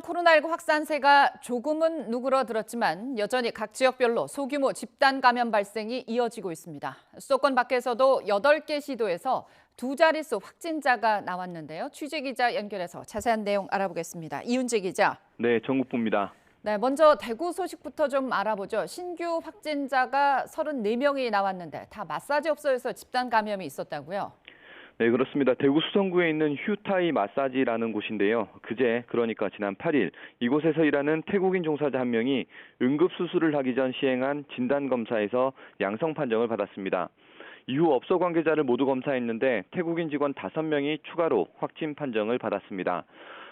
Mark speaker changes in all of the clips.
Speaker 1: 코로나19 확산세가 조금은 누그러들었지만 여전히 각 지역별로 소규모 집단 감염 발생이 이어지고 있습니다. 수도권 밖에서도 8개 시도에서 두 자릿수 확진자가 나왔는데요. 취재 기자 연결해서 자세한 내용 알아보겠습니다. 이윤재 기자.
Speaker 2: 네, 전국부입니다.
Speaker 1: 네, 먼저 대구 소식부터 좀 알아보죠. 신규 확진자가 34명이 나왔는데 다 마사지업소에서 집단 감염이 있었다고요?
Speaker 2: 네, 그렇습니다. 대구 수성구에 있는 휴타이 마사지라는 곳인데요. 그제, 그러니까 지난 8일 이곳에서 일하는 태국인 종사자 한 명이 응급수술을 하기 전 시행한 진단검사에서 양성 판정을 받았습니다. 이후 업소 관계자를 모두 검사했는데 태국인 직원 5명이 추가로 확진 판정을 받았습니다.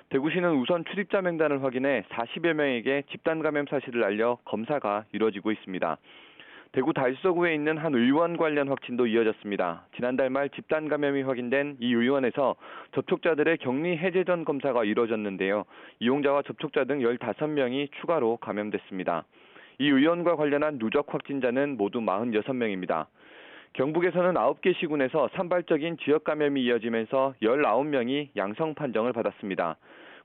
Speaker 2: 대구시는 우선 출입자 명단을 확인해 40여 명에게 집단 감염 사실을 알려 검사가 이뤄지고 있습니다. 대구 달서구에 있는 한 의원 관련 확진도 이어졌습니다. 지난달 말 집단 감염이 확인된 이 의원에서 접촉자들의 격리 해제 전 검사가 이뤄졌는데요. 이용자와 접촉자 등 15명이 추가로 감염됐습니다. 이 의원과 관련한 누적 확진자는 모두 46명입니다. 경북에서는 9개 시군에서 산발적인 지역 감염이 이어지면서 19명이 양성 판정을 받았습니다.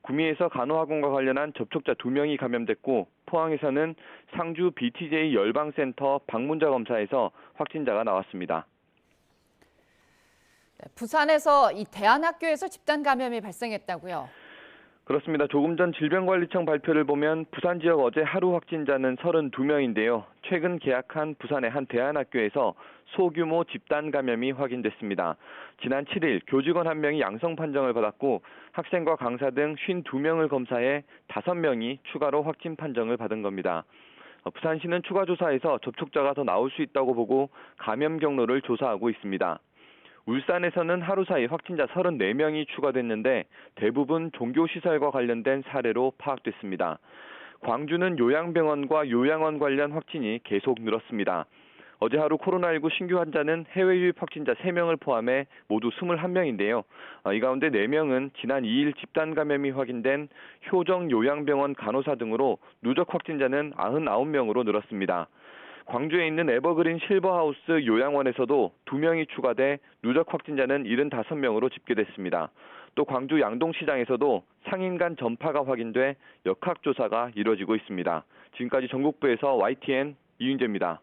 Speaker 2: 구미에서 간호학원과 관련한 접촉자 2명이 감염됐고 포항에서는 상주 BTJ 열방센터 방문자 검사에서 확진자가 나왔습니다.
Speaker 1: 부산에서 이 대안학교에서 집단 감염이 발생했다고요?
Speaker 2: 그렇습니다. 조금 전 질병관리청 발표를 보면 부산 지역 어제 하루 확진자는 32명인데요. 최근 개학한 부산의 한 대안학교에서 소규모 집단 감염이 확인됐습니다. 지난 7일 교직원 1명이 양성 판정을 받았고 학생과 강사 등 52명을 검사해 5명이 추가로 확진 판정을 받은 겁니다. 부산시는 추가 조사에서 접촉자가 더 나올 수 있다고 보고 감염 경로를 조사하고 있습니다. 울산에서는 하루 사이 확진자 34명이 추가됐는데 대부분 종교시설과 관련된 사례로 파악됐습니다. 광주는 요양병원과 요양원 관련 확진이 계속 늘었습니다. 어제 하루 코로나19 신규 환자는 해외 유입 확진자 3명을 포함해 모두 21명인데요. 이 가운데 4명은 지난 2일 집단 감염이 확인된 효정 요양병원 간호사 등으로 누적 확진자는 99명으로 늘었습니다. 광주에 있는 에버그린 실버하우스 요양원에서도 2명이 추가돼 누적 확진자는 75명으로 집계됐습니다. 또 광주 양동시장에서도 상인 간 전파가 확인돼 역학조사가 이뤄지고 있습니다. 지금까지 전국부에서 YTN 이윤재입니다.